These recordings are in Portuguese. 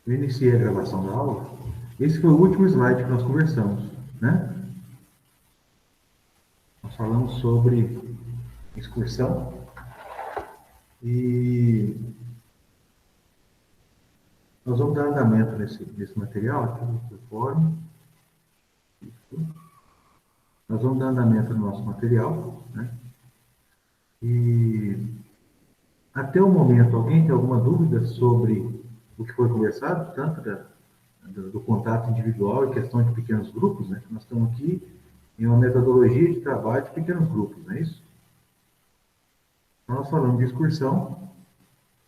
Eu iniciei a gravação da aula. Esse foi o último slide que nós conversamos, né? Nós falamos sobre excursão e nós vamos dar andamento nesse material aqui no fórum. Nós vamos dar andamento no nosso material, né? E até o momento, alguém tem alguma dúvida sobre o que foi conversado, tanto do contato individual e questão de pequenos grupos, né? Nós estamos aqui em uma metodologia de trabalho de pequenos grupos, não é isso? Então, nós falamos de excursão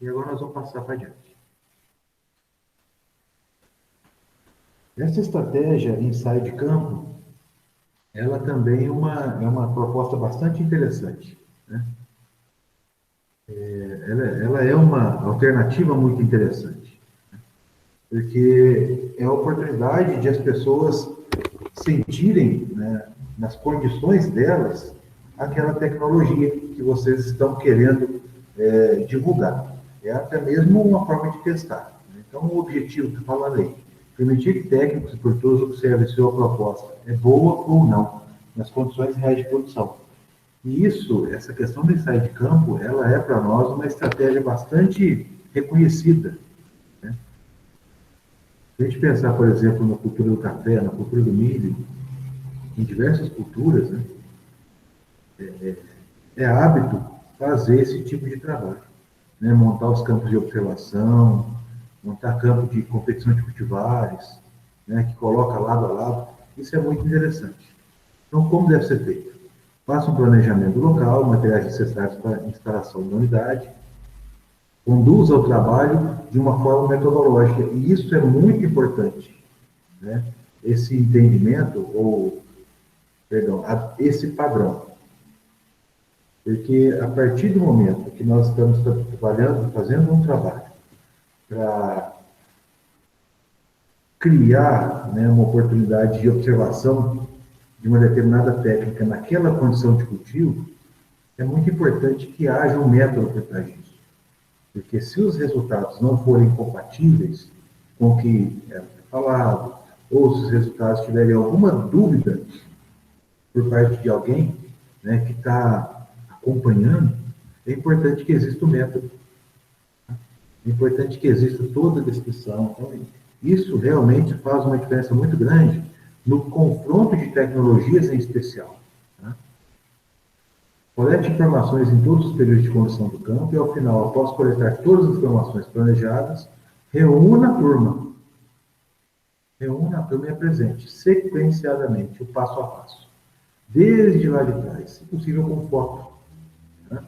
e agora nós vamos passar para adiante. Essa estratégia em ensaio de campo, ela também é uma proposta bastante interessante, né? Ela é uma alternativa muito interessante, porque é a oportunidade de as pessoas sentirem, né, nas condições delas, aquela tecnologia que vocês estão querendo divulgar. É até mesmo uma forma de testar. Então, o objetivo que fala a lei, permitir que técnicos e produtores observem se a proposta é boa ou não, nas condições reais de produção. E isso, essa questão do ensaio de campo, ela é para nós uma estratégia bastante reconhecida, né? Se a gente pensar, por exemplo, na cultura do café, na cultura do milho, em diversas culturas, né, é hábito fazer esse tipo de trabalho, né? Montar os campos de observação, montar campo de competição de cultivares, né, que coloca lado a lado. Isso é muito interessante. Então, como deve ser feito? Faça um planejamento local, materiais necessários para a instalação da unidade, conduza o trabalho de uma forma metodológica, e isso é muito importante, né? Esse entendimento, ou, perdão, esse padrão. Porque a partir do momento que nós estamos trabalhando, fazendo um trabalho para criar, né, uma oportunidade de observação de uma determinada técnica naquela condição de cultivo, é muito importante que haja um método por trás disso. Porque se os resultados não forem compatíveis com o que é falado, ou se os resultados tiverem alguma dúvida por parte de alguém, né, que está acompanhando, é importante que exista o método. É importante que exista toda a descrição. Então, isso realmente faz uma diferença muito grande no confronto de tecnologias em especial. Tá? Colete informações em todos os períodos de condução do campo e, ao final, após coletar todas as informações planejadas, reúna a turma. Reúna a turma e apresente sequenciadamente, o passo a passo. Desde lá de trás, se possível com foto. Né?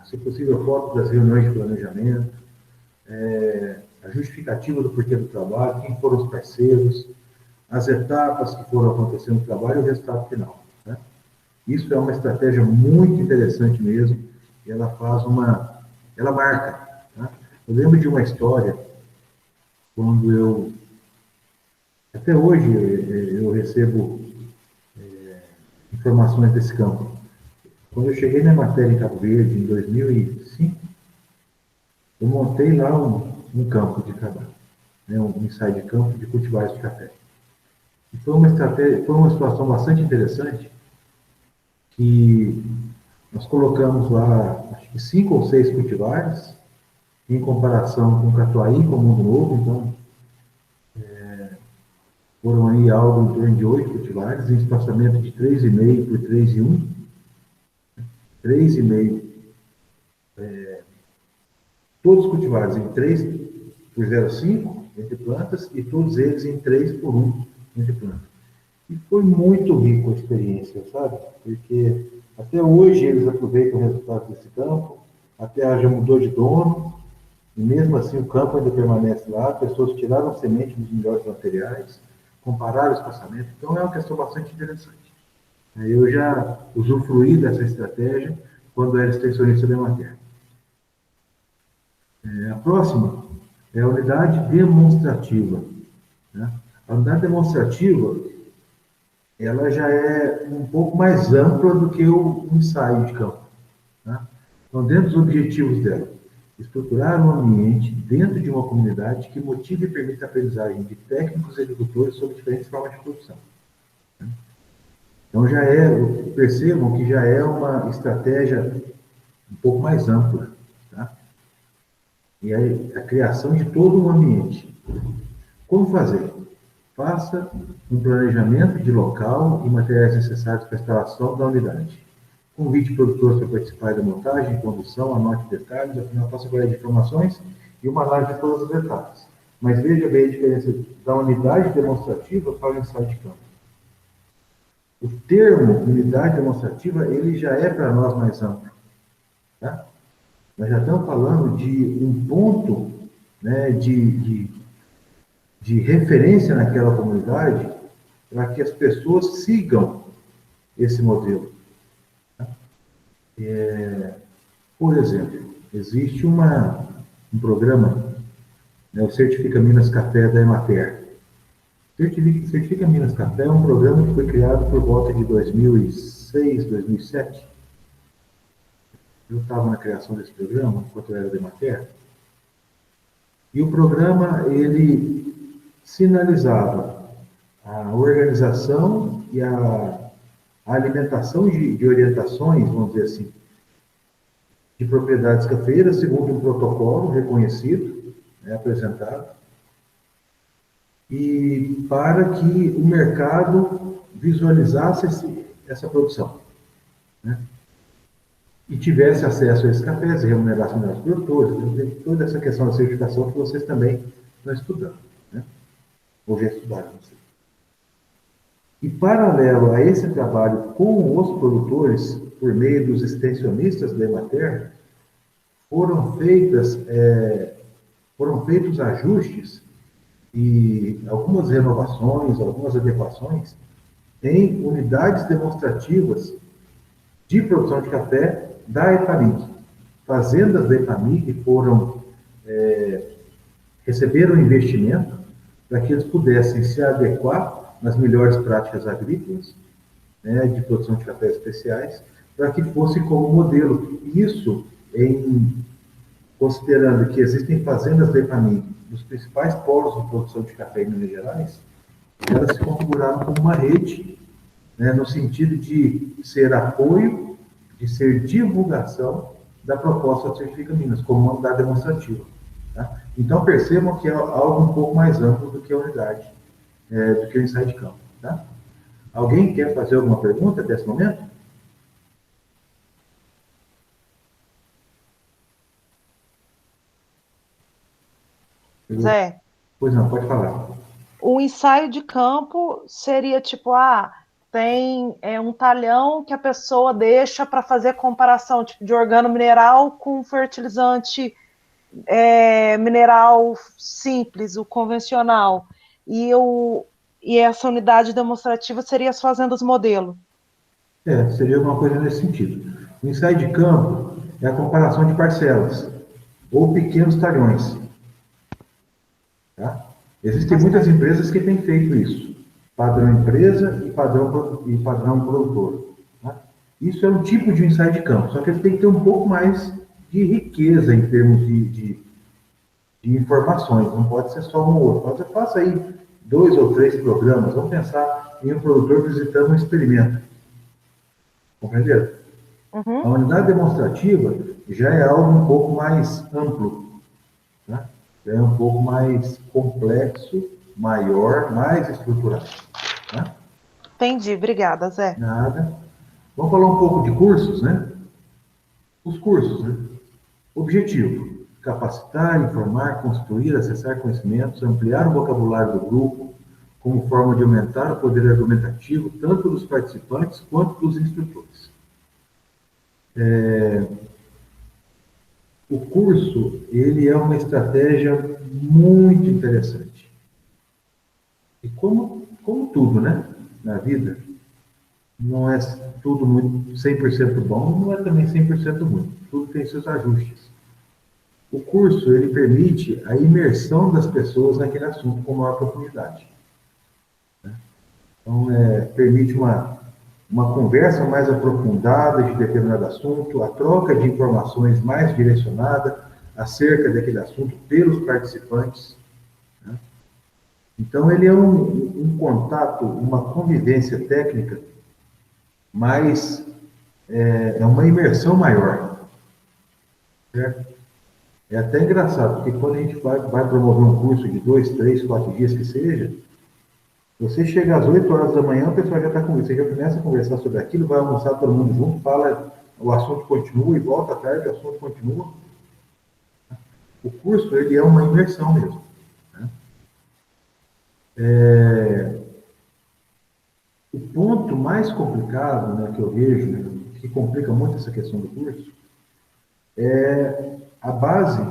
Se possível, foto das reuniões de planejamento, a justificativa do porquê do trabalho, quem foram os parceiros, as etapas que foram acontecendo no trabalho e o resultado final. Né? Isso é uma estratégia muito interessante mesmo, e ela marca. Tá? Eu lembro de uma história, quando até hoje eu recebo informações desse campo. Quando eu cheguei na matéria em Cabo Verde, em 2005, eu montei lá um campo de trabalho, né, um ensaio de campo de cultivares de café. E foi uma situação bastante interessante, que nós colocamos lá, acho que 5 ou 6 cultivares, em comparação com o Catuaí, com o Mundo Novo, então foram aí algo em torno de 8 cultivares, em espaçamento de 3,5 por 3,1, 3,5, todos os cultivares em 3 por 0,5 entre plantas, e todos eles em 3 por 1 entre plantas. E foi muito rico a experiência, sabe? Porque até hoje eles aproveitam o resultado desse campo, a terra já mudou de dono, e mesmo assim o campo ainda permanece lá, pessoas tiraram semente dos melhores materiais, compararam o espaçamento, então é uma questão bastante interessante. Eu já usufruí dessa estratégia quando era extensionista da Emater. A próxima é a unidade demonstrativa. Né? A unidade demonstrativa, ela já é um pouco mais ampla do que o ensaio de campo. Né? Então, dentro dos objetivos dela, estruturar um ambiente dentro de uma comunidade que motive e permita a aprendizagem de técnicos e agricultores sobre diferentes formas de produção. Então, percebam que já é uma estratégia um pouco mais ampla, tá? E aí, a criação de todo um ambiente. Como fazer? Faça um planejamento de local e materiais necessários para a instalação da unidade. Convide produtores para participar da montagem, condução, anote detalhes, afinal, faça colher de informações e uma análise de todas as etapas. Mas veja bem a diferença da unidade demonstrativa para o ensaio de campo. O termo unidade demonstrativa, ele já é para nós mais amplo. Tá? Nós já estamos falando de um ponto, né, de referência naquela comunidade para que as pessoas sigam esse modelo. Tá? Por exemplo, existe um programa, né, o Certifica Minas Café da Emater. Certifica Minas Café é um programa que foi criado por volta de 2006, 2007. Eu estava na criação desse programa, enquanto eu era da Emater. E o programa, ele sinalizava a organização e a alimentação de orientações, vamos dizer assim, de propriedades cafeeiras, segundo um protocolo reconhecido, né, apresentado, e para que o mercado visualizasse essa produção, né, e tivesse acesso a esses cafés, e remunerasse melhor os produtores, toda essa questão da certificação que vocês também estão estudando, né, ou já estudaram. Não sei. E paralelo a esse trabalho com os produtores, por meio dos extensionistas da Emater, foram feitos ajustes e algumas renovações, algumas adequações em unidades demonstrativas de produção de café da EPAMIG. Fazendas da EPAMIG receberam investimento para que eles pudessem se adequar nas melhores práticas agrícolas, né, de produção de cafés especiais, para que fosse como modelo. Isso considerando que existem fazendas da EPAMIG nos principais polos de produção de café em Minas Gerais, elas se configuraram como uma rede, né, no sentido de ser apoio, de ser divulgação da proposta do Certifica Minas, como uma unidade demonstrativa. Tá? Então, percebam que é algo um pouco mais amplo do que a unidade, do que o ensaio de campo. Tá? Alguém quer fazer alguma pergunta até esse momento? Zé, Pois não, pode falar. o ensaio de campo seria tipo, tem um talhão que a pessoa deixa para fazer comparação tipo, de organomineral com fertilizante mineral simples, o convencional. E, e essa unidade demonstrativa seria as fazendas modelo. Seria alguma coisa nesse sentido. O ensaio de campo é a comparação de parcelas ou pequenos talhões. Tá? Existem muitas empresas que têm feito isso. Padrão empresa e padrão produtor. Tá? Isso é um tipo de ensaio de campo, só que ele tem que ter um pouco mais de riqueza em termos de informações. Não pode ser só um ou outro. Você faça aí 2 ou 3 programas. Vamos pensar em um produtor visitando um experimento. Compreenderam? Uhum. A unidade demonstrativa já é algo um pouco mais amplo, né? Já é um pouco mais complexo, maior, mais estruturado. Né? Entendi, obrigada, Zé. Nada. Vamos falar um pouco de cursos, né? Os cursos, né? Objetivo: capacitar, informar, construir, acessar conhecimentos, ampliar o vocabulário do grupo, como forma de aumentar o poder argumentativo, tanto dos participantes quanto dos instrutores. O curso, ele é uma estratégia muito interessante. E como tudo, né, na vida, não é tudo muito 100% bom, não é também 100% ruim. Tudo tem seus ajustes. O curso, ele permite a imersão das pessoas naquele assunto com maior profundidade. Então, permite uma conversa mais aprofundada de determinado assunto, a troca de informações mais direcionada, acerca daquele assunto pelos participantes, né? Então, ele é um contato, uma convivência técnica, mas é uma imersão maior, certo? É até engraçado, porque quando a gente vai promover um curso de 2, 3, 4 dias que seja, você chega às 8 horas da manhã, o pessoal já está com você, já começa a conversar sobre aquilo, vai almoçar todo mundo junto, fala, o assunto continua, e volta à tarde, o assunto continua. O curso, ele é uma imersão mesmo, né? O ponto mais complicado, né, que eu vejo, né, que complica muito essa questão do curso, é a base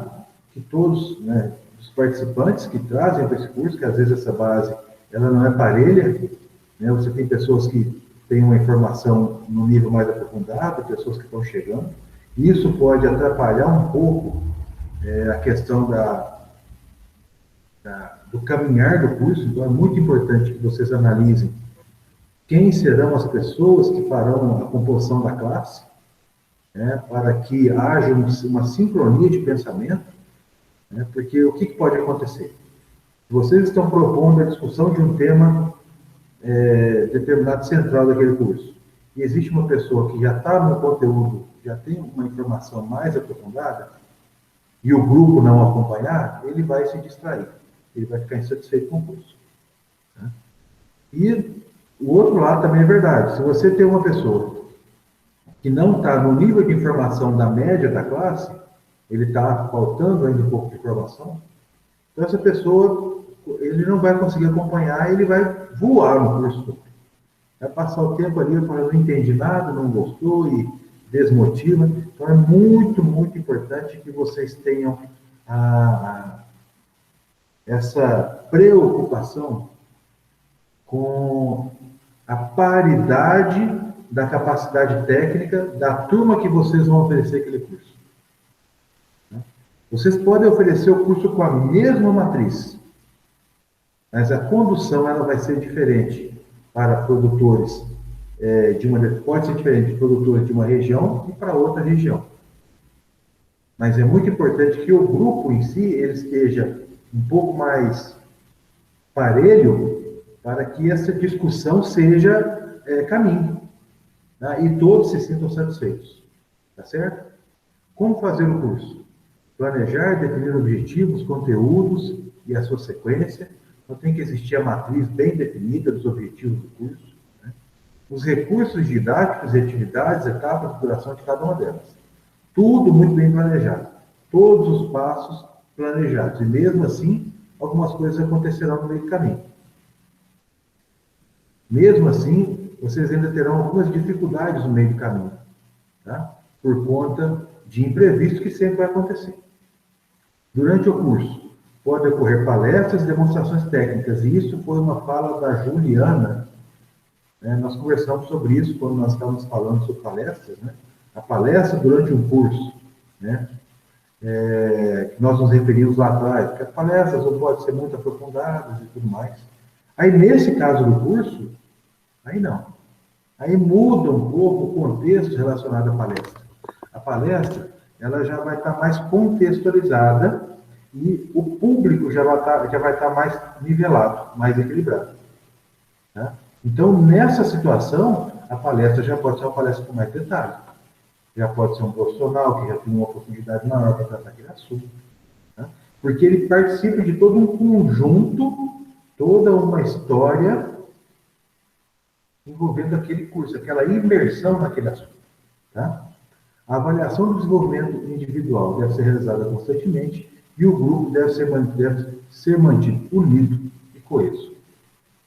que todos, né, os participantes que trazem para esse curso, que às vezes essa base ela não é parelha, né, você tem pessoas que têm uma informação no nível mais aprofundado, pessoas que estão chegando, e isso pode atrapalhar um pouco a questão do caminhar do curso. Então é muito importante que vocês analisem quem serão as pessoas que farão a composição da classe, né, para que haja uma sincronia de pensamento, né, porque o que pode acontecer? Vocês estão propondo a discussão de um tema determinado central daquele curso, e existe uma pessoa que já está no conteúdo, já tem uma informação mais aprofundada, e o grupo não acompanhar, ele vai se distrair, ele vai ficar insatisfeito com o curso, né? E o outro lado também é verdade. Se você tem uma pessoa que não está no nível de informação da média da classe, ele está faltando ainda um pouco de informação, então essa pessoa, ele não vai conseguir acompanhar, ele vai voar no curso. Vai passar o tempo ali, falando, não entendi nada, não gostou e desmotiva. Então é muito, muito importante que vocês tenham essa preocupação com a paridade da capacidade técnica da turma que vocês vão oferecer aquele curso. Vocês podem oferecer o curso com a mesma matriz, mas a condução ela vai ser diferente para produtores pode ser diferente de produtores de uma região e para outra região. Mas é muito importante que o grupo em si ele esteja um pouco mais parelho para que essa discussão seja caminho, tá? E todos se sintam satisfeitos, tá certo? Como fazer o curso? Planejar, definir objetivos, conteúdos e a sua sequência. Então tem que existir a matriz bem definida dos objetivos do curso, né? Os recursos didáticos e atividades, etapas de duração de cada uma delas. Tudo muito bem planejado. Todos os passos planejados. E mesmo assim, algumas coisas acontecerão no meio do caminho. Mesmo assim, vocês ainda terão algumas dificuldades no meio do caminho, tá? Por conta de imprevistos que sempre vai acontecer. Durante o curso, pode ocorrer palestras e demonstrações técnicas, e isso foi uma fala da Juliana, né? Nós conversamos sobre isso quando nós estávamos falando sobre palestras, né? A palestra durante um curso, né? Que nós nos referimos lá atrás, porque as palestras não podem ser muito aprofundadas e tudo mais. Aí, nesse caso do curso, aí não. Aí muda um pouco o contexto relacionado à palestra. A palestra, ela já vai estar mais contextualizada e o público já vai estar mais nivelado, mais equilibrado, tá? Então, nessa situação, a palestra já pode ser uma palestra com mais detalhe. Já pode ser um profissional que já tem uma profundidade maior para tratar aquele assunto, tá? Porque ele participa de todo um conjunto, toda uma história envolvendo aquele curso, aquela imersão naquele assunto, tá? A avaliação do desenvolvimento individual deve ser realizada constantemente e o grupo deve ser mantido unido e coeso,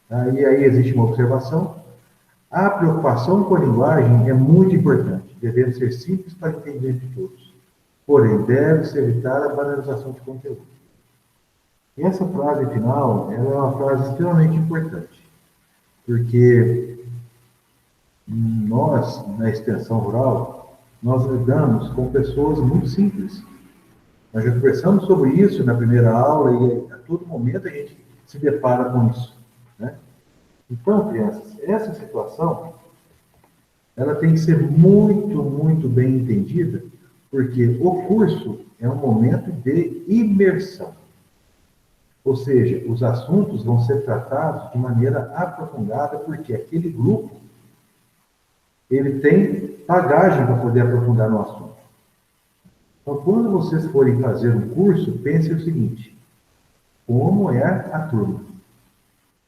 tá? E aí existe uma observação. A preocupação com a linguagem é muito importante, devendo ser simples para entender de todos. Porém, deve-se evitar a banalização de conteúdo. E essa frase final, ela é uma frase extremamente importante, porque nós, na extensão rural, nós lidamos com pessoas muito simples. Nós já conversamos sobre isso na primeira aula e a todo momento a gente se depara com isso, né? Então, crianças, essa situação, ela tem que ser muito, muito bem entendida, porque o curso é um momento de imersão. Ou seja, os assuntos vão ser tratados de maneira aprofundada, porque aquele grupo ele tem bagagem para poder aprofundar no assunto. Então, quando vocês forem fazer um curso, pense o seguinte: como é a turma?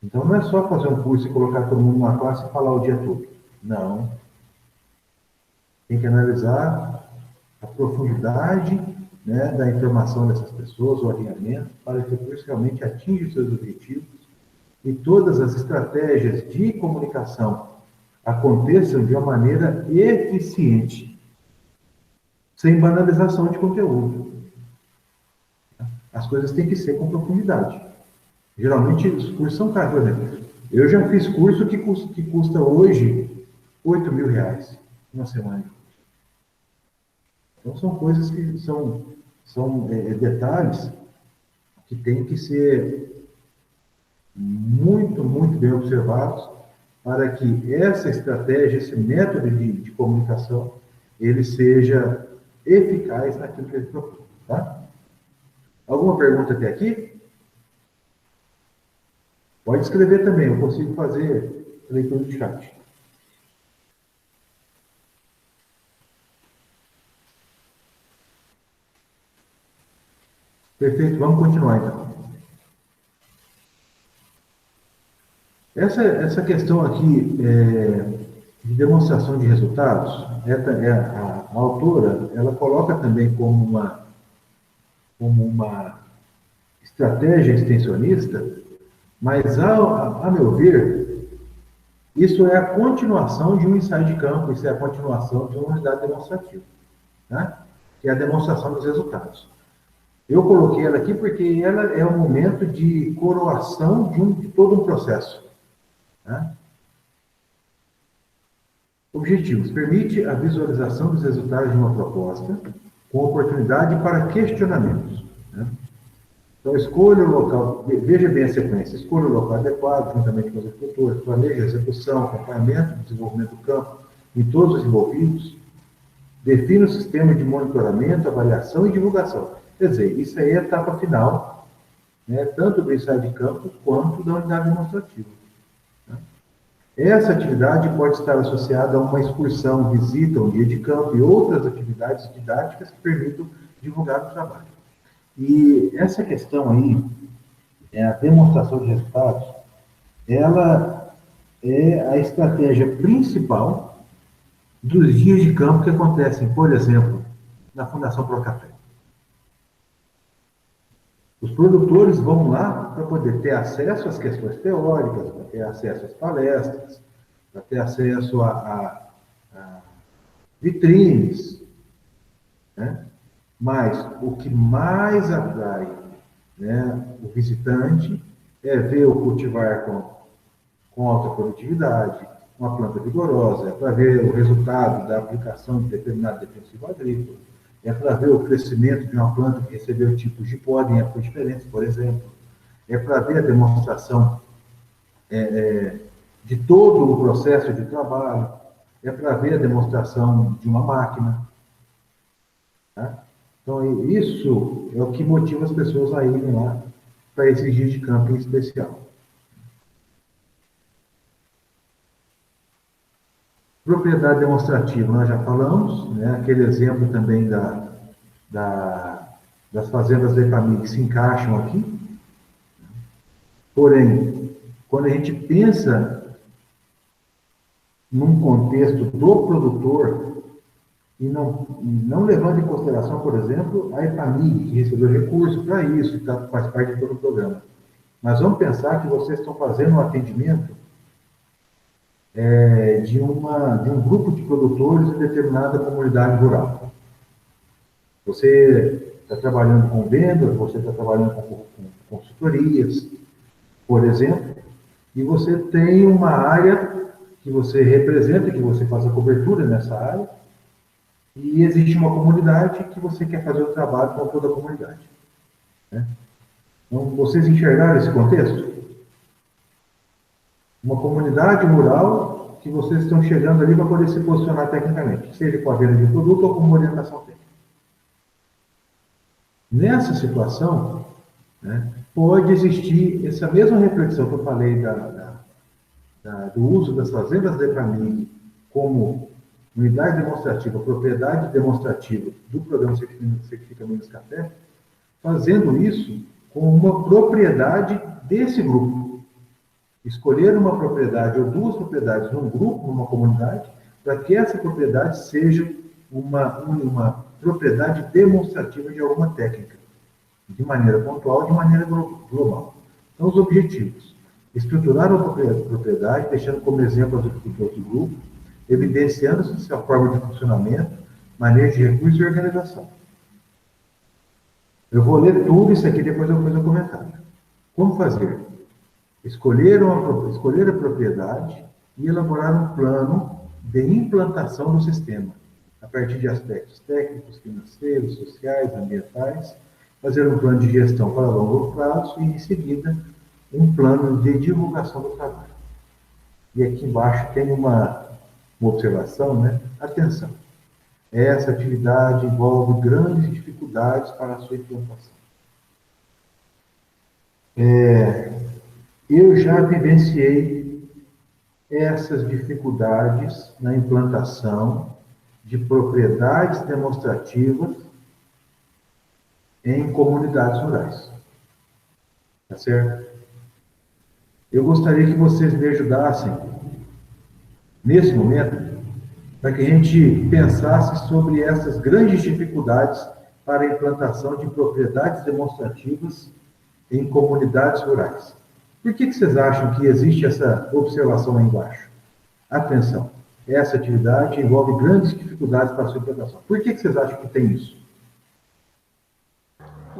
Então, não é só fazer um curso e colocar todo mundo numa classe e falar o dia todo. Não. Tem que analisar a profundidade, né, da informação dessas pessoas, o alinhamento, para que o curso realmente atinja os seus objetivos e todas as estratégias de comunicação aconteçam de uma maneira eficiente, sem banalização de conteúdo. As coisas têm que ser com profundidade. Geralmente, os cursos são caros. Por exemplo, eu já fiz curso que custa hoje R$ 8.000 uma semana. Então, são coisas que são detalhes que têm que ser muito, muito bem observados para que essa estratégia, esse método de comunicação, ele seja eficaz naquilo que ele propõe. Tá? Alguma pergunta até aqui? Pode escrever também, eu consigo fazer leitura de chat. Perfeito, vamos continuar então. Essa questão aqui de demonstração de resultados, a autora, ela coloca também como uma estratégia extensionista, mas, a meu ver, isso é a continuação de um ensaio de campo, isso é a continuação de uma unidade demonstrativa, né? Que é a demonstração dos resultados. Eu coloquei ela aqui porque ela é o momento de coroação de todo um processo. Né? Objetivos. Permite a visualização dos resultados de uma proposta com oportunidade para questionamentos. Né? Então, escolha o local, veja bem a sequência, escolha o local adequado, juntamente com os executores, planeja a execução, acompanhamento, desenvolvimento do campo em todos os envolvidos, define o sistema de monitoramento, avaliação e divulgação. Quer dizer, isso aí é a etapa final, né, tanto do ensaio de campo quanto da unidade demonstrativa. Né? Essa atividade pode estar associada a uma excursão, visita, um dia de campo e outras atividades didáticas que permitam divulgar o trabalho. E essa questão aí, a demonstração de resultados, ela é a estratégia principal dos dias de campo que acontecem, por exemplo, na Fundação Procafé. Os produtores vão lá para poder ter acesso às questões teóricas, para ter acesso às palestras, para ter acesso a vitrines, né? Mas o que mais atrai, né, o visitante é ver o cultivar com alta produtividade, uma planta vigorosa, é para ver o resultado da aplicação de determinado defensivo agrícola, é para ver o crescimento de uma planta que recebeu tipos de poda em épocas diferentes, por exemplo, é para ver a demonstração de todo o processo de trabalho, é para ver a demonstração de uma máquina. Tá? Então, isso é o que motiva as pessoas a irem lá para esses dias de campo em especial. Propriedade demonstrativa, nós já falamos, né? Aquele exemplo também das fazendas da EPAMIG que se encaixam aqui. Porém, quando a gente pensa num contexto do produtor, e não levando em consideração, por exemplo, a EPAMIG, que recebeu recurso para isso, que faz parte de todo o programa. Mas vamos pensar que vocês estão fazendo um atendimento de um grupo de produtores em determinada comunidade rural. Você está trabalhando com vendas, você está trabalhando com consultorias, por exemplo, e você tem uma área que você representa, que você faz a cobertura nessa área, e existe uma comunidade que você quer fazer o trabalho com toda a comunidade. Né? Então, vocês enxergaram esse contexto? Uma comunidade rural que vocês estão chegando ali para poder se posicionar tecnicamente, seja com a venda de produto ou com uma orientação técnica. Nessa situação, né, pode existir essa mesma reflexão que eu falei do uso das fazendas de família como unidade demonstrativa, propriedade demonstrativa do programa Certifica Menos Café, fazendo isso com uma propriedade desse grupo. Escolher uma propriedade ou duas propriedades num grupo, numa comunidade, para que essa propriedade seja uma propriedade demonstrativa de alguma técnica, de maneira pontual, de maneira global. Então, os objetivos: estruturar a propriedade, deixando como exemplo as agricultores do grupo, evidenciando sua forma de funcionamento, manejo de recursos e organização. Eu vou ler tudo isso aqui, depois eu vou fazer um comentário. Como fazer? Escolher a propriedade e elaborar um plano de implantação do sistema, a partir de aspectos técnicos, financeiros, sociais, ambientais, fazer um plano de gestão para longo prazo e, em seguida, um plano de divulgação do trabalho. E aqui embaixo tem uma observação, né? Atenção, essa atividade envolve grandes dificuldades para a sua implantação. Eu já vivenciei essas dificuldades na implantação de propriedades demonstrativas em comunidades rurais. Tá certo? Eu gostaria que vocês me ajudassem, nesse momento, para que a gente pensasse sobre essas grandes dificuldades para a implantação de propriedades demonstrativas em comunidades rurais. Por que vocês acham que existe essa observação aí embaixo? Atenção, essa atividade envolve grandes dificuldades para a sua implantação. Por que vocês acham que tem isso?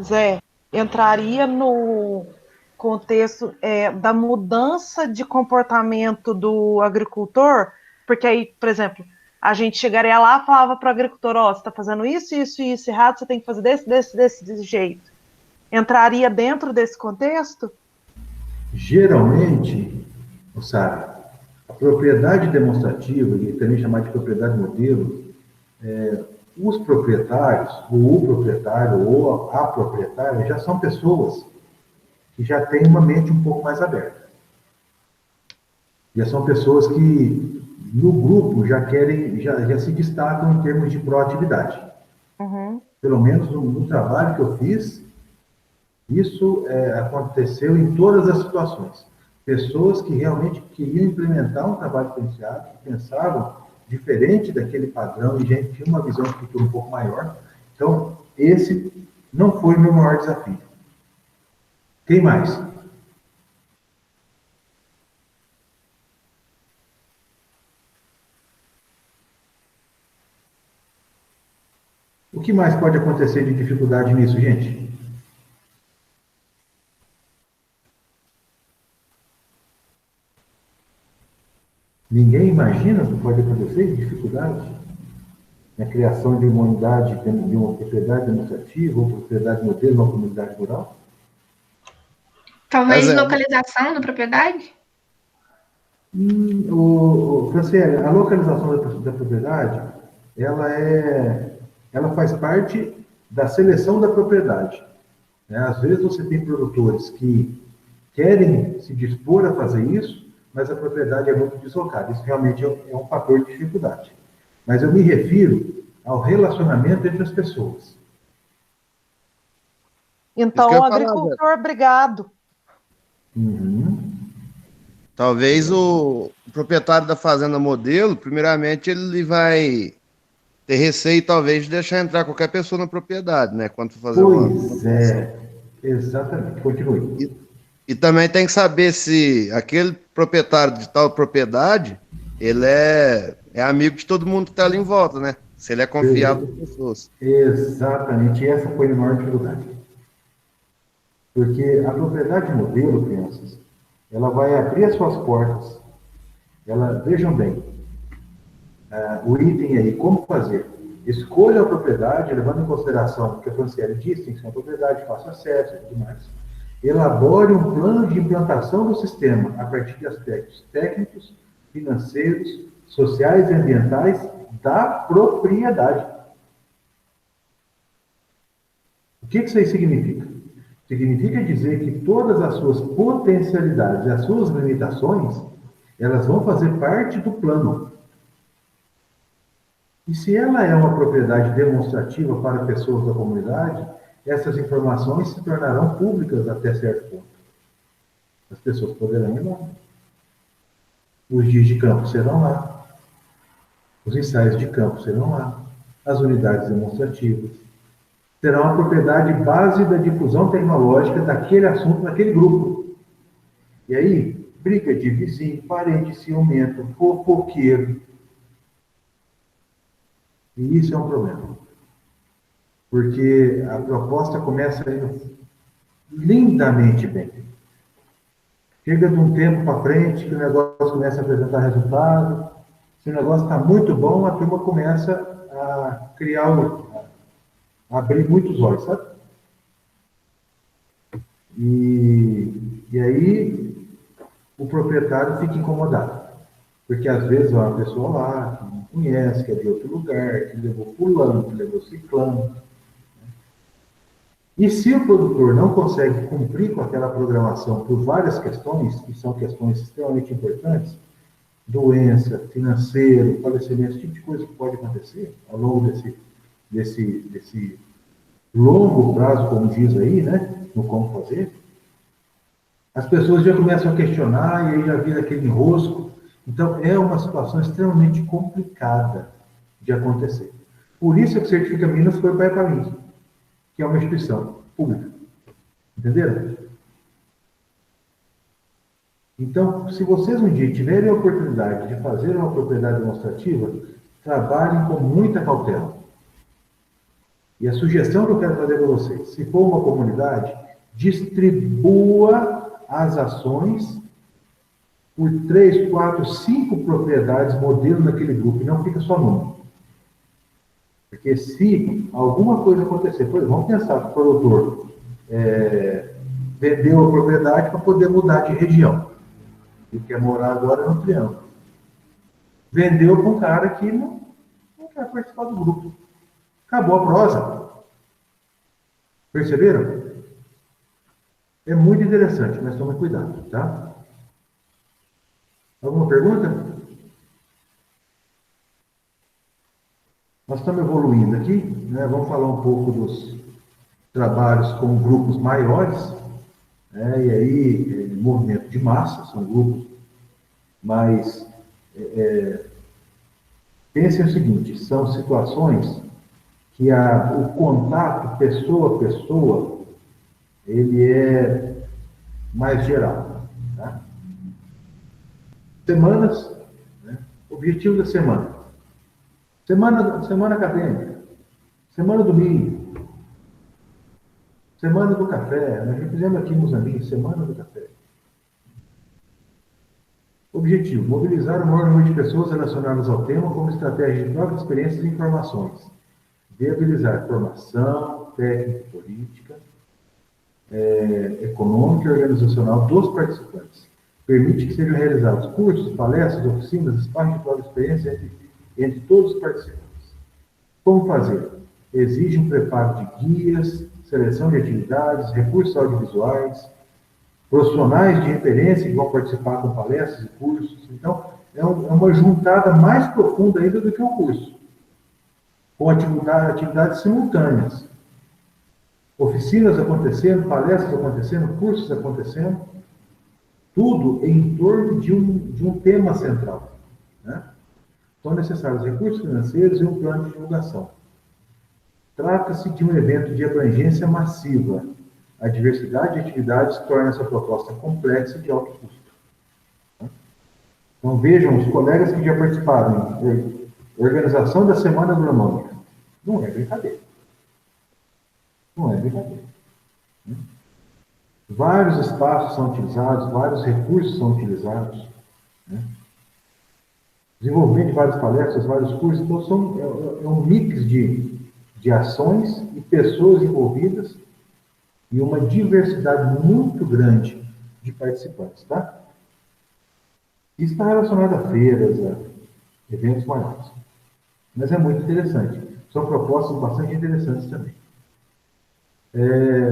Zé, entraria no contexto da mudança de comportamento do agricultor, porque aí, por exemplo, a gente chegaria lá e falava para o agricultor, ó, você está fazendo isso, isso e isso errado, você tem que fazer desse jeito. Entraria dentro desse contexto? Geralmente, Sara, a propriedade demonstrativa, e também chamada de propriedade modelo, os proprietários, ou o proprietário, ou a proprietária, já são pessoas que já têm uma mente um pouco mais aberta. Já são pessoas que, no grupo, já se destacam em termos de proatividade. Uhum. Pelo menos no trabalho que eu fiz, isso aconteceu em todas as situações. Pessoas que realmente queriam implementar um trabalho diferenciado, que pensavam diferente daquele padrão e gente tinha uma visão de futuro um pouco maior. Então, esse não foi o meu maior desafio. Quem mais? O que mais pode acontecer de dificuldade nisso, gente? Ninguém imagina o que pode acontecer de dificuldade na criação de uma unidade, de uma propriedade demonstrativa ou propriedade modelo numa comunidade rural? Talvez localização da propriedade? Franciele, a localização da propriedade, ela faz parte da seleção da propriedade. Né? Às vezes você tem produtores que querem se dispor a fazer isso, mas a propriedade é muito deslocada. Isso realmente é um fator de dificuldade. Mas eu me refiro ao relacionamento entre as pessoas. Então, o agricultor, obrigado. Uhum. Talvez o proprietário da fazenda modelo, primeiramente, ele vai ter receio, talvez, de deixar entrar qualquer pessoa na propriedade, né? Quando for fazer Pois é, exatamente. Continue. E também tem que saber se aquele proprietário de tal propriedade, ele é amigo de todo mundo que está ali em volta, né? Se ele é confiável das pessoas. Exatamente, essa foi a maior dificuldade. Porque a propriedade modelo, crianças, ela vai abrir as suas portas. Vejam bem, o item aí, como fazer? Escolha a propriedade, levando em consideração o que a Franciele disse, tem que ser uma propriedade de fácil acesso e tudo mais. Elabore um plano de implantação do sistema a partir de aspectos técnicos, financeiros, sociais e ambientais da propriedade. O que isso aí significa? Significa dizer que todas as suas potencialidades e as suas limitações, elas vão fazer parte do plano. E se ela é uma propriedade demonstrativa para pessoas da comunidade, essas informações se tornarão públicas até certo ponto. As pessoas poderão ir lá. Os dias de campo serão lá. Os ensaios de campo serão lá. As unidades demonstrativas. Será uma propriedade base da difusão tecnológica daquele assunto, daquele grupo. E aí, briga de vizinho, parente ciumento, fofoqueiro. E isso é um problema. Porque a proposta começa indo lindamente bem. Chega de um tempo para frente, que o negócio começa a apresentar resultado. Se o negócio está muito bom, a turma começa a criar, a abrir muitos olhos, sabe? E aí o proprietário fica incomodado. Porque às vezes é uma pessoa lá, que não conhece, que é de outro lugar, que levou fulano, que levou ciclano. E se o produtor não consegue cumprir com aquela programação por várias questões, que são questões extremamente importantes, doença, financeiro, falecimento, esse tipo de coisa que pode acontecer ao longo desse longo prazo, como diz aí, né, no como fazer, as pessoas já começam a questionar e aí já vira aquele enrosco. Então, é uma situação extremamente complicada de acontecer. Por isso que o Certifica Minas foi para a EPAMIG, que é uma instituição pública. Entenderam? Então, se vocês um dia tiverem a oportunidade de fazer uma propriedade demonstrativa, trabalhem com muita cautela. E a sugestão que eu quero fazer para vocês, se for uma comunidade, distribua as ações por 3, 4, 5 propriedades modelo naquele grupo, e não fica só numa. Porque se alguma coisa acontecer, por exemplo, vamos pensar que o produtor vendeu a propriedade para poder mudar de região. Ele quer morar agora no Triângulo. Vendeu para um cara que não quer participar do grupo. Acabou a prosa. Perceberam? É muito interessante, mas tome cuidado, tá? Alguma pergunta? Nós estamos evoluindo aqui, né? Vamos falar um pouco dos trabalhos com grupos maiores, né? E aí, movimento de massa, são grupos mais... pensem o seguinte, são situações que o contato pessoa a pessoa, ele é mais geral, tá? Semanas, né? Objetivo da semana. Semana acadêmica, semana do milho, semana do café. Nós já fizemos aqui em Moçambique, semana do café. Objetivo: mobilizar o maior número de pessoas relacionadas ao tema como estratégia de troca de experiências e informações. Viabilizar formação, técnica e política, econômica e organizacional dos participantes. Permite que sejam realizados cursos, palestras, oficinas, espaços de troca de experiência entre todos os participantes. Como fazer? Exige um preparo de guias, seleção de atividades, recursos audiovisuais, profissionais de referência que vão participar com palestras e cursos. Então, é uma juntada mais profunda ainda do que o curso, com atividades simultâneas. Oficinas acontecendo, palestras acontecendo, cursos acontecendo, tudo em torno de um tema central, né? São necessários recursos financeiros e um plano de divulgação. Trata-se de um evento de abrangência massiva. A diversidade de atividades torna essa proposta complexa e de alto custo. Então vejam os colegas que já participaram em organização da Semana Agronômica. Não é brincadeira. Não é brincadeira. Vários espaços são utilizados, vários recursos são utilizados, né? Desenvolvimento de várias palestras, vários cursos. Então, é um mix de ações e pessoas envolvidas e uma diversidade muito grande de participantes, tá? Isso está relacionado a feiras, a eventos maiores. Mas é muito interessante. São propostas bastante interessantes também.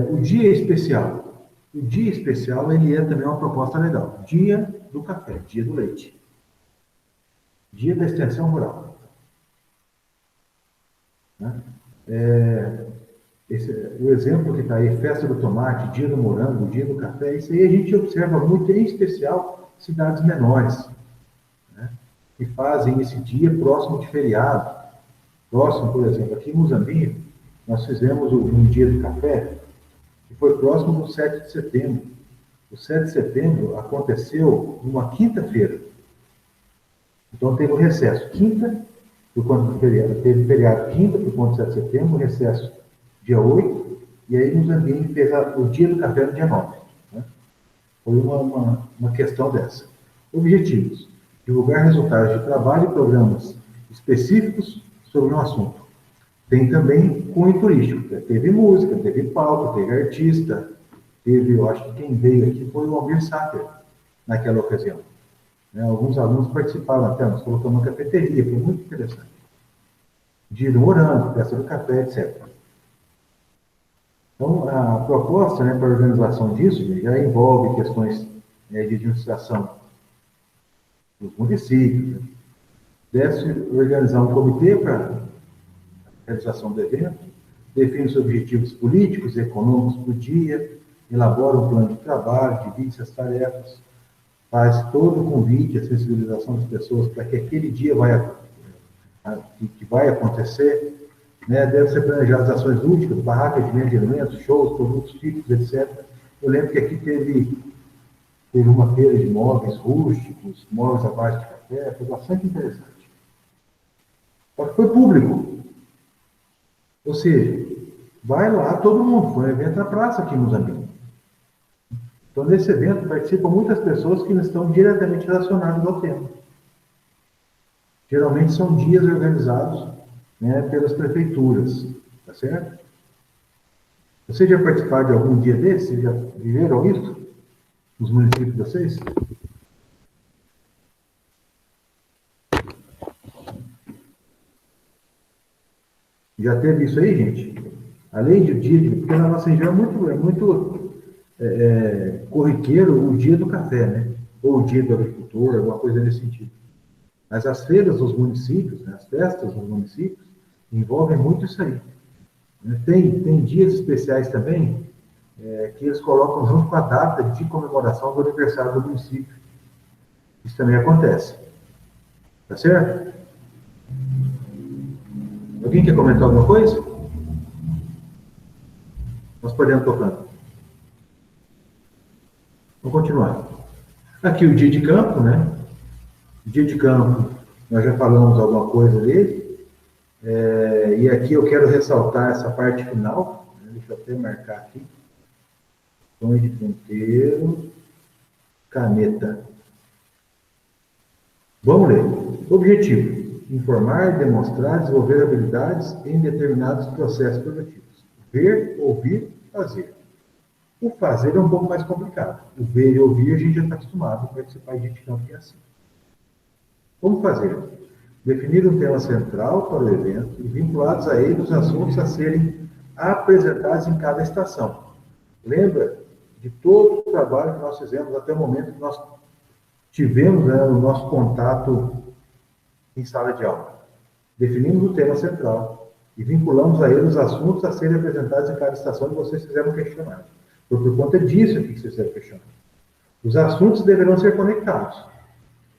O dia especial. O dia especial, ele é também uma proposta legal. Dia do café, dia do leite. Dia da extensão rural. Né? O exemplo que está aí, festa do tomate, dia do morango, dia do café, isso aí a gente observa muito, em especial, cidades menores, né? Que fazem esse dia próximo de feriado. Próximo, por exemplo, aqui em Muzambinho, nós fizemos um dia do café, que foi próximo do 7 de setembro. O 7 de setembro aconteceu numa quinta-feira. Então teve um recesso quinta, por conta do feriado, teve feriado quinta, por conta do 7 de setembro, recesso dia 8, e aí Muzambinho fez o dia do café no dia 9. Né? Foi uma questão dessa. Objetivos: divulgar resultados de trabalho e programas específicos sobre um assunto. Tem também cunho turístico. Teve música, teve palco, teve artista, teve, eu acho que quem veio aqui foi o Almir Sater, naquela ocasião. Né? Alguns alunos participaram até, nós colocamos uma cafeteria, foi muito interessante. Dia do morango, festa do café, etc. Então, a proposta, né, para a organização disso já envolve questões de administração dos municípios. Né? Deve-se organizar um comitê para a realização do evento, define os objetivos políticos e econômicos do dia, elabora um plano de trabalho, divide as tarefas, faz todo o convite, a sensibilização das pessoas para que aquele dia que vai acontecer, né, deve ser planejadas ações lúdicas, barracas de venda de alimentos, shows, produtos típicos, etc. Eu lembro que aqui teve uma feira de móveis rústicos, móveis à base de café, foi bastante interessante. Só que foi público. Ou seja, vai lá todo mundo, foi um evento na praça aqui em Muzambinho. Então, nesse evento participam muitas pessoas que não estão diretamente relacionadas ao tema. Geralmente são dias organizados, né, pelas prefeituras, tá certo? Vocês já participaram de algum dia desses? Vocês já viveram isso? Nos municípios de vocês? Já teve isso aí, gente? Além do dia, porque na nossa região é muito corriqueiro o dia do café, né? Ou o dia do agricultor, alguma coisa nesse sentido. Mas as feiras dos municípios, né, as festas dos municípios, envolvem muito isso aí. Tem dias especiais também, que eles colocam junto com a data de comemoração do aniversário do município. Isso também acontece. Tá certo? Alguém quer comentar alguma coisa? Nós podemos tocando. Vamos continuar. Aqui o dia de campo, né? O dia de campo, nós já falamos alguma coisa dele. E aqui eu quero ressaltar essa parte final. Né? Deixa eu até marcar aqui. Tons de ponteiro, caneta. Vamos ler. Objetivo: informar, demonstrar, desenvolver habilidades em determinados processos produtivos. Ver, ouvir, fazer. O fazer é um pouco mais complicado. O ver e ouvir a gente já está acostumado a participar de campo que é assim. Como fazer? Definir um tema central para o evento e vinculados a ele os assuntos a serem apresentados em cada estação. Lembra de todo o trabalho que nós fizemos até o momento que nós tivemos, né, o nosso contato em sala de aula. Definimos o tema central e vinculamos a ele os assuntos a serem apresentados em cada estação e vocês fizeram um questionário. Foi por conta disso que vocês fizeram o questionário. Os assuntos deverão ser conectados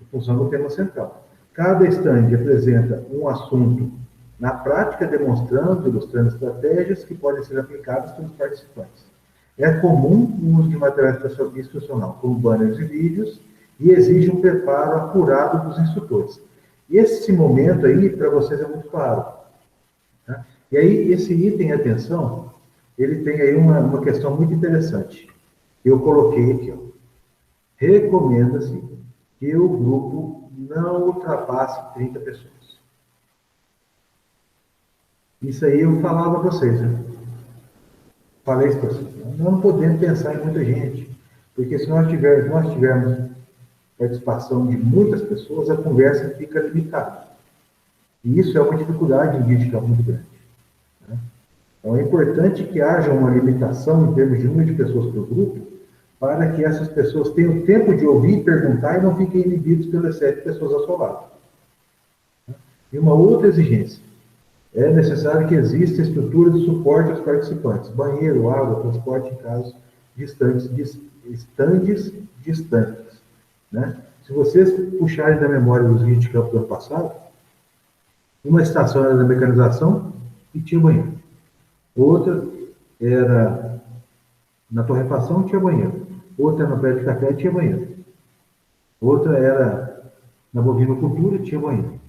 em função do tema central. Cada estande apresenta um assunto na prática, demonstrando, ilustrando estratégias que podem ser aplicadas pelos participantes. É comum o uso de material instrucional, como banners e vídeos, e exige um preparo apurado dos instrutores. E esse momento aí, para vocês, é muito claro. Tá? E aí, esse item, atenção, ele tem aí uma questão muito interessante. Eu coloquei aqui, ó. Recomenda-se que o grupo não ultrapasse 30 pessoas. Isso aí eu falava para vocês, né? Falei isso para vocês. Não podemos pensar em muita gente, porque se nós tivermos participação de muitas pessoas, a conversa fica limitada. E isso é uma dificuldade em dia de campo muito grande. Né? Então, é importante que haja uma limitação em termos de número de pessoas por grupo, para que essas pessoas tenham tempo de ouvir e perguntar e não fiquem inibidos pelas 7 pessoas ao seu lado. E uma outra exigência: é necessário que exista estrutura de suporte aos participantes, banheiro, água, transporte em casos estandes distantes. Né? Se vocês puxarem da memória dos guias de campo do ano passado, uma estação era da mecanização e tinha banheiro. Outra era na torrefação, tinha banheiro. Outra era no pé de café, tinha banheiro. Outra era na bovinocultura, tinha banheiro.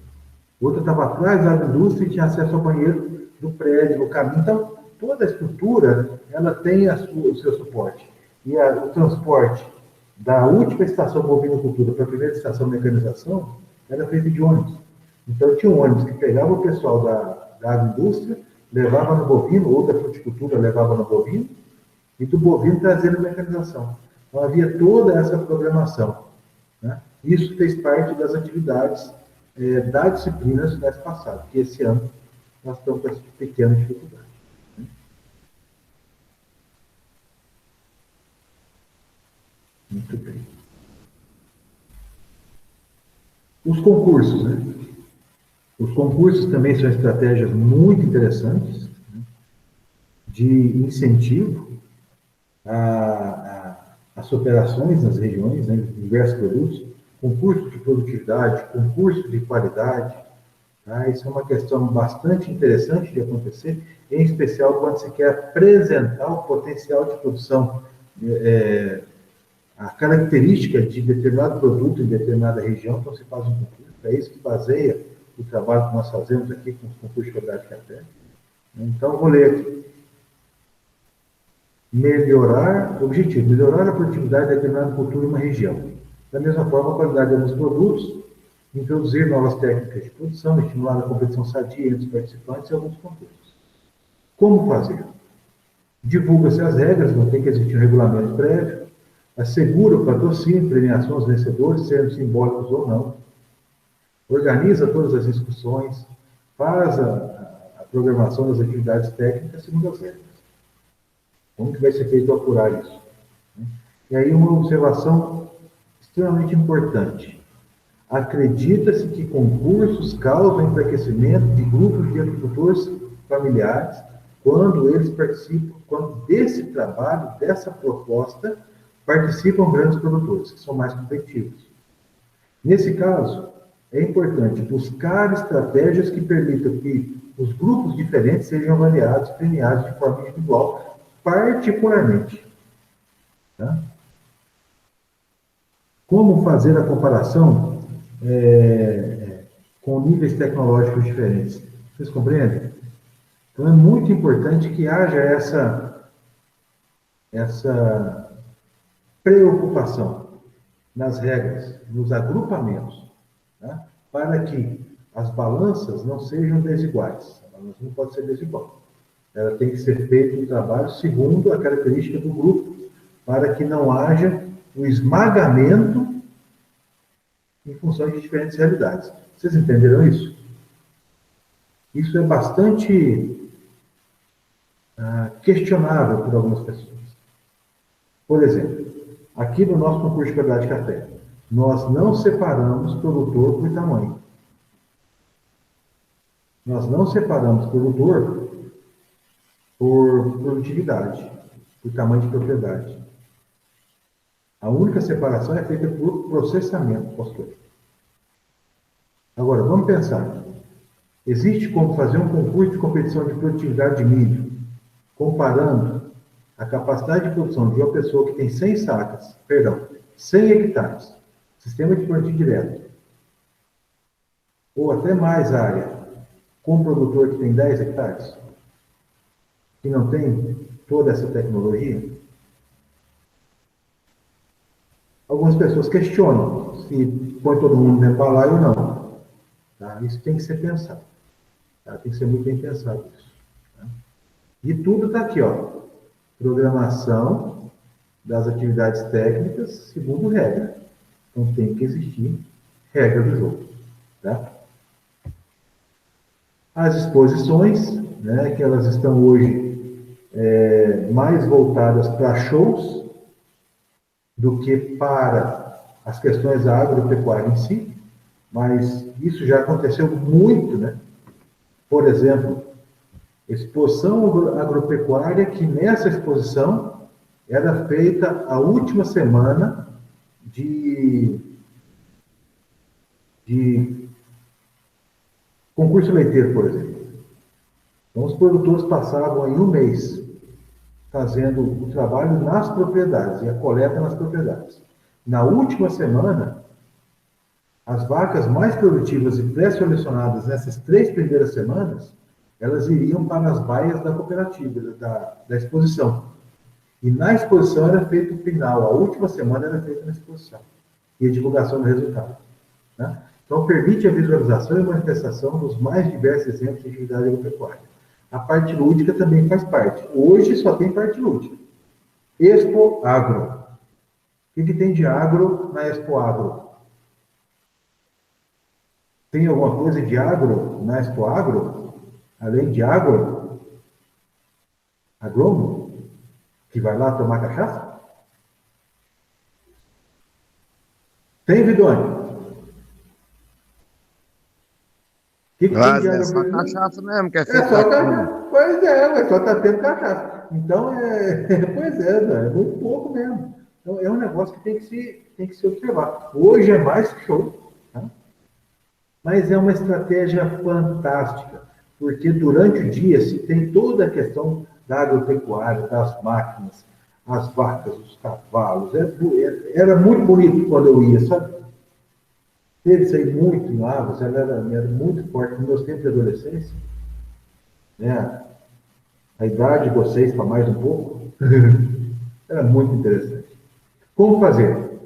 Outra estava atrás da indústria e tinha acesso ao banheiro no prédio, no caminho. Então, toda a estrutura, ela tem o seu suporte. E o transporte da última estação bovinocultura para a primeira estação de mecanização era feito de ônibus. Então, tinha um ônibus que pegava o pessoal da agroindústria, levava no bovino, ou da fruticultura levava no bovino, e do bovino trazendo mecanização. Então, havia toda essa programação. Né? Isso fez parte das atividades da disciplina do semestre passado, que esse ano nós estamos com essa pequena dificuldade. Né? Muito bem. Os concursos, né? Os concursos também são estratégias muito interessantes, né, de incentivo às operações nas regiões, né, de diversos produtos, concurso de produtividade, concurso de qualidade. Tá? Isso é uma questão bastante interessante de acontecer, em especial quando se quer apresentar o potencial de produção, a característica de determinado produto em determinada região, então se faz um concurso. É isso que baseia o trabalho que nós fazemos aqui com os concursos de qualidade de café. Então, vou ler aqui. Objetivo, melhorar a produtividade de determinada cultura em uma região. Da mesma forma, a qualidade de alguns produtos, introduzir novas técnicas de produção, estimular a competição sadia entre os participantes e alguns concursos. Como fazer? Divulga-se as regras, não tem que existir um regulamento prévio, assegura o patrocínio, premiação aos vencedores, sendo simbólicos ou não, organiza todas as discussões, faz a programação das atividades técnicas segundo as regras. Como que vai ser feito apurar isso? E aí uma observação extremamente importante. Acredita-se que concursos causam enfraquecimento de grupos de agricultores familiares quando eles participam, quando desse trabalho, dessa proposta, participam grandes produtores, que são mais competitivos. Nesse caso, é importante buscar estratégias que permitam que os grupos diferentes sejam avaliados, premiados de forma individual, particularmente. Tá? Como fazer a comparação com níveis tecnológicos diferentes? Vocês compreendem? Então, é muito importante que haja essa preocupação nas regras, nos agrupamentos, né? Para que as balanças não sejam desiguais. A balança não pode ser desigual. Ela tem que ser feito um trabalho segundo a característica do grupo, para que não haja um esmagamento em função de diferentes realidades. Vocês entenderam isso? Isso é bastante questionável por algumas pessoas. Por exemplo, aqui no nosso concurso de qualidade de café, nós não separamos produtor por tamanho. Nós não separamos produtor por produtividade, por tamanho de propriedade. A única separação é feita por processamento posterior. Agora, vamos pensar. Existe como fazer um concurso de competição de produtividade de milho, comparando a capacidade de produção de uma pessoa que tem 100 hectares, sistema de plantio direto, ou até mais área, com um produtor que tem 10 hectares, que não tem toda essa tecnologia? Algumas pessoas questionam se põe todo mundo dentro do balaio ou não. Tá? Isso tem que ser pensado. Tá? Tem que ser muito bem pensado isso. Tá? E tudo está aqui, ó. Programação das atividades técnicas segundo regra. Então tem que existir regra do jogo. Tá? As exposições, né, que elas estão hoje mais voltadas para shows do que para as questões da agropecuária em si, mas isso já aconteceu muito, né? Por exemplo, exposição agropecuária, que nessa exposição era feita a última semana de concurso leiteiro, por exemplo. Então, os produtores passavam aí um mês fazendo o trabalho nas propriedades e a coleta nas propriedades. Na última semana, as vacas mais produtivas e pré-selecionadas nessas 3 primeiras semanas, elas iriam para as baias da cooperativa, da exposição. E na exposição era feito o final, a última semana era feita na exposição. E a divulgação do resultado. Né? Então, permite a visualização e manifestação dos mais diversos exemplos de atividade agropecuária. A parte lúdica também faz parte. Hoje só tem parte lúdica. Expo Agro. O que tem de agro na Expo Agro? Tem alguma coisa de agro na Expo Agro? Além de agro? Agrônomo? Que vai lá tomar cachaça? Tem, Vidoni? Que tem de É só cachaça mesmo, que é feito só cachaça. Pois é, mas só está tendo cachaça. Então, pois é, é muito pouco mesmo. Então, é um negócio que tem que se observar. Hoje é mais show, tá? Mas é uma estratégia fantástica, porque durante o dia se tem toda a questão da agropecuária, das máquinas, as vacas, os cavalos. Era muito bonito quando eu ia, sabe? Teve isso aí muito em Lavras, ela era muito forte nos meus tempos de adolescência. Né? A idade de vocês para mais um pouco. Era muito interessante. Como fazer?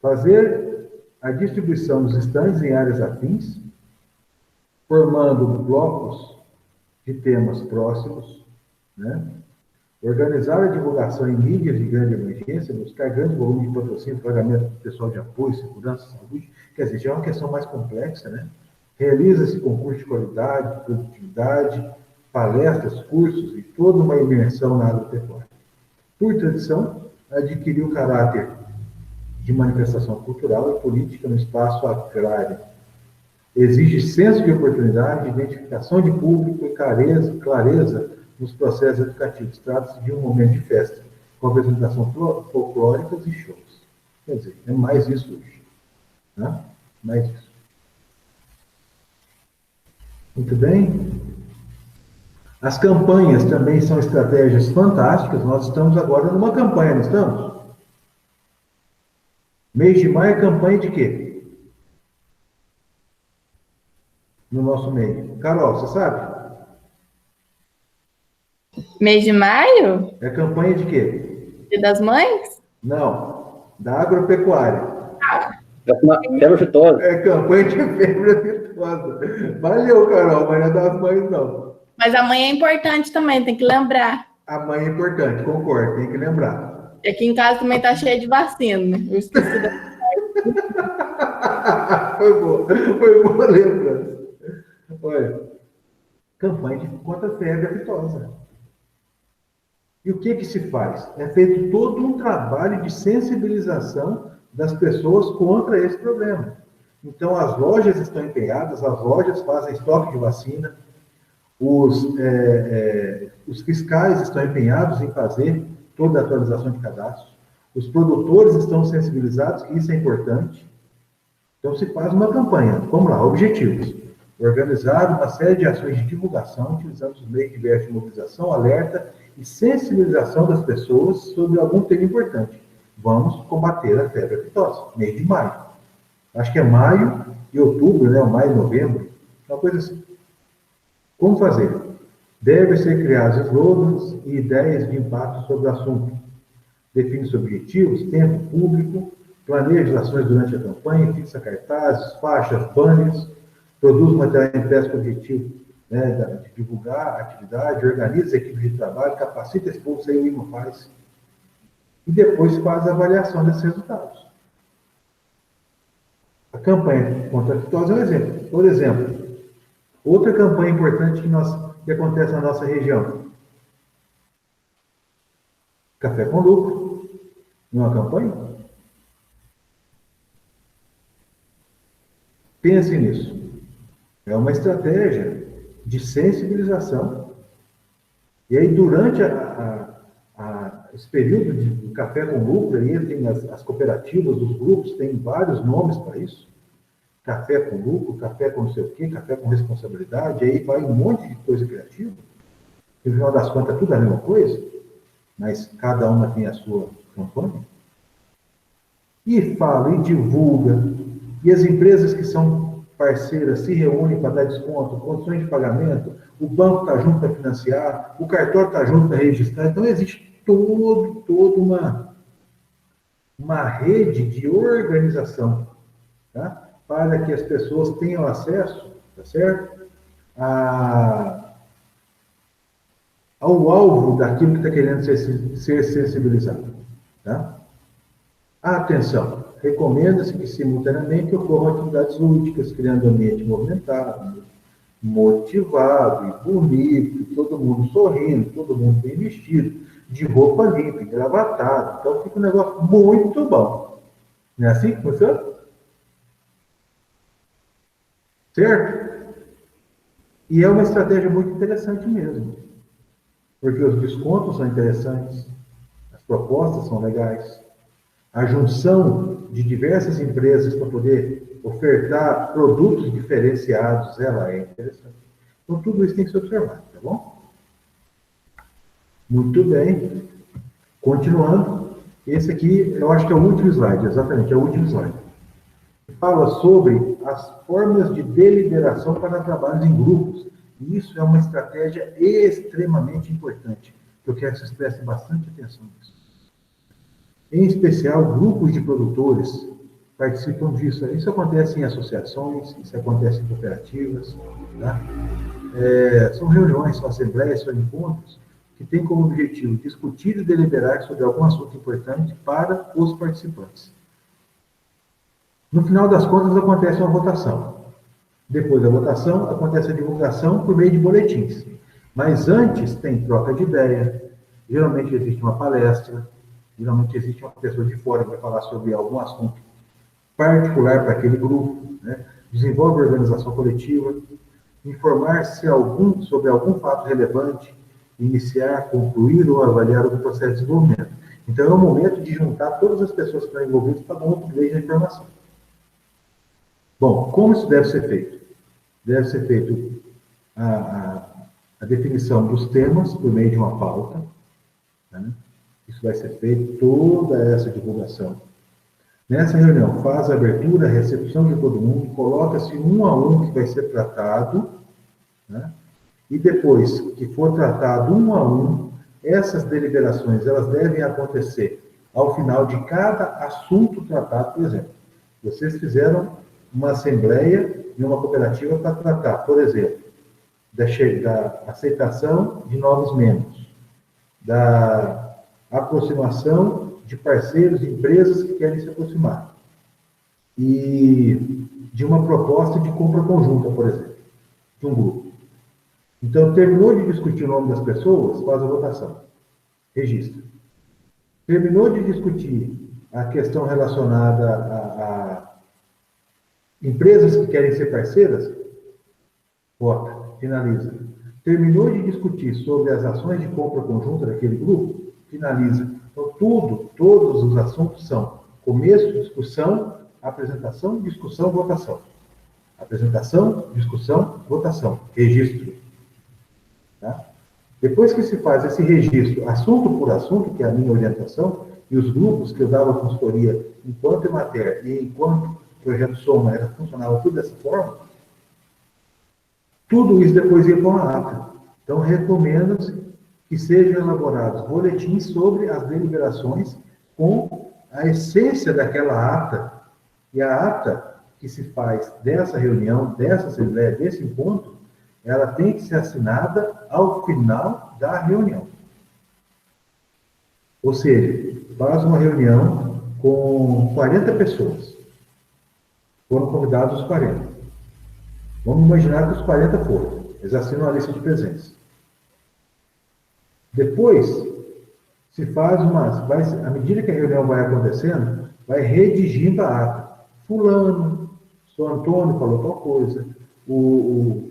Fazer a distribuição dos estandes em áreas afins, formando blocos de temas próximos, né? Organizar a divulgação em mídias de grande emergência, buscar grande volume de patrocínio, pagamento pessoal de apoio, segurança, saúde, quer dizer, já é uma questão mais complexa, né? Realiza-se concurso de qualidade, produtividade, palestras, cursos e toda uma imersão na agropecuária. Por tradição, adquiriu caráter de manifestação cultural e política no espaço agrário. Exige senso de oportunidade, identificação de público e clareza nos processos educativos. Trata-se de um momento de festa, com apresentação folclóricas e shows. Quer dizer, é mais isso hoje. Né? Mais isso. Muito bem. As campanhas também são estratégias fantásticas. Nós estamos agora numa campanha, não estamos? Mês de maio é campanha de quê? No nosso meio. Carol, você sabe? Mês de maio? É campanha de quê? Dia das Mães? Não, da agropecuária. Febre aftosa. É campanha de febre aftosa. Valeu, Carol, mas não é das mães, não. Mas a mãe é importante também, tem que lembrar. A mãe é importante, concordo, tem que lembrar. Aqui em casa também tá cheio de vacina, né? Eu esqueci da... Foi boa lembrança. Olha, campanha contra a febre aftosa. E o que se faz? É feito todo um trabalho de sensibilização das pessoas contra esse problema. Então, as lojas estão empenhadas, as lojas fazem estoque de vacina, os fiscais estão empenhados em fazer toda a atualização de cadastros, os produtores estão sensibilizados, que isso é importante. Então, se faz uma campanha. Vamos lá, objetivos. Organizar uma série de ações de divulgação, utilizando os meios diversos de mobilização, alerta e sensibilização das pessoas sobre algum tema importante. Vamos combater a febre aftosa, mês de maio. Acho que é maio e outubro, né? Maio e novembro, uma coisa assim. Como fazer? Devem ser criados slogans e ideias de impacto sobre o assunto. Define-se objetivos, tempo público, planeja as ações durante a campanha, fixa cartazes, faixas, banners, produz material impresso com o objetivo, né, de divulgar a atividade, organiza a equipe de trabalho, capacita esse povo, isso aí o IMA faz. E depois faz a avaliação desses resultados. A campanha contra a aftosa é um exemplo. Por exemplo, outra campanha importante que acontece na nossa região. Café com lucro, numa campanha? Pense nisso. É uma estratégia de sensibilização. E aí, durante esse período de café com lucro, aí tem as cooperativas, os grupos, tem vários nomes para isso. Café com lucro, café com não sei o quê, café com responsabilidade, aí vai um monte de coisa criativa. E, no final das contas, tudo é a mesma coisa, mas cada uma tem a sua campanha. E fala, e divulga, e as empresas que são parceiras se reúnem para dar desconto, condições de pagamento, o banco está junto para financiar, o cartório está junto para registrar. Então, existe toda uma rede de organização, tá? Para que as pessoas tenham acesso, tá certo? Ao alvo daquilo que está querendo ser sensibilizado. Tá? Atenção! Recomenda-se que simultaneamente ocorram atividades lúdicas, criando ambiente movimentado, motivado e bonito, todo mundo sorrindo, todo mundo bem vestido, de roupa limpa, engravatado. Então fica um negócio muito bom. Não é assim que funciona? Certo? E é uma estratégia muito interessante mesmo. Porque os descontos são interessantes, as propostas são legais, a junção de diversas empresas para poder ofertar produtos diferenciados, ela é interessante. Então, tudo isso tem que ser observado, tá bom? Muito bem. Continuando, esse aqui, eu acho que é o último slide, exatamente, é o último slide. Fala sobre as formas de deliberação para trabalhos em grupos. E isso é uma estratégia extremamente importante. Eu quero que vocês prestem bastante atenção nisso. Em especial, grupos de produtores participam disso. Isso acontece em associações, isso acontece em cooperativas. Tá? São reuniões, são assembleias, são encontros que têm como objetivo discutir e deliberar sobre algum assunto importante para os participantes. No final das contas, acontece uma votação. Depois da votação, acontece a divulgação por meio de boletins. Mas antes tem troca de ideia, geralmente existe uma palestra, geralmente existe uma pessoa de fora que vai falar sobre algum assunto particular para aquele grupo, né? Desenvolve organização coletiva, informar-se sobre algum fato relevante, iniciar, concluir ou avaliar algum processo de desenvolvimento. Então, é o momento de juntar todas as pessoas que estão envolvidas para dar um upgrade na informação. Bom, como isso deve ser feito? Deve ser feito a definição dos temas por meio de uma pauta. Né? Isso vai ser feito, toda essa divulgação. Nessa reunião, faz a abertura, a recepção de todo mundo, coloca-se um a um que vai ser tratado, né? E depois que for tratado um a um, essas deliberações, elas devem acontecer ao final de cada assunto tratado. Por exemplo, vocês fizeram uma assembleia e uma cooperativa para tratar, por exemplo, da aceitação de novos membros, da aproximação de parceiros e empresas que querem se aproximar, e de uma proposta de compra conjunta, por exemplo, de um grupo. Então, terminou de discutir o nome das pessoas, faz a votação, registra. Terminou de discutir a questão relacionada a empresas que querem ser parceiras, vota, finaliza. Terminou de discutir sobre as ações de compra conjunta daquele grupo, finaliza. Então, todos os assuntos são começo, discussão, apresentação, discussão, votação. Apresentação, discussão, votação. Registro. Tá? Depois que se faz esse registro, assunto por assunto, que é a minha orientação, e os grupos que eu dava consultoria enquanto Emater e enquanto Projeto Soma funcionava tudo dessa forma, tudo isso depois ia para uma ata. Então, recomenda-se que sejam elaborados boletins sobre as deliberações com a essência daquela ata. E a ata que se faz dessa reunião, dessa assembleia, desse encontro, ela tem que ser assinada ao final da reunião. Ou seja, faz uma reunião com 40 pessoas. Foram convidados os 40. Vamos imaginar que os 40 foram. Eles assinam a lista de presença. Depois, se faz à medida que a reunião vai acontecendo, vai redigindo a ata. Fulano, o Antônio falou tal coisa, o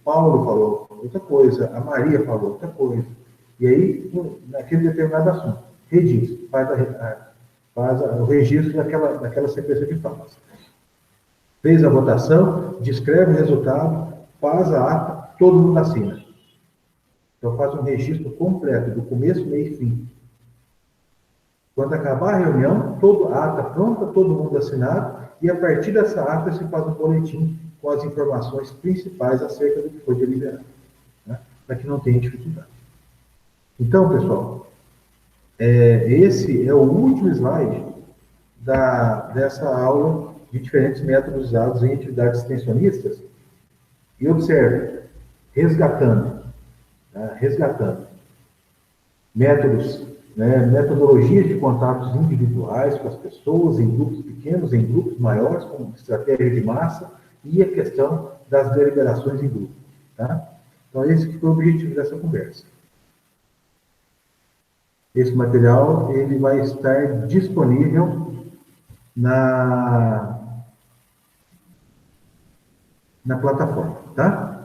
Paulo falou outra coisa, a Maria falou outra coisa. E aí, naquele determinado assunto, registra, faz o registro daquela sequência de falas. Fez a votação, descreve o resultado, faz a ata, todo mundo assina. Então faz um registro completo, do começo, meio e fim. Quando acabar a reunião, a ata pronta, todo mundo assinado, e a partir dessa ata se faz um boletim com as informações principais acerca do que foi deliberado, né? Para que não tenha dificuldade. Então, pessoal, esse é o último slide dessa aula de diferentes métodos usados em atividades extensionistas. E observe, resgatando métodos, né, metodologias de contatos individuais com as pessoas, em grupos pequenos, em grupos maiores, como estratégia de massa, e a questão das deliberações em grupo. Tá? Então, esse que foi o objetivo dessa conversa. Esse material ele vai estar disponível na plataforma, tá?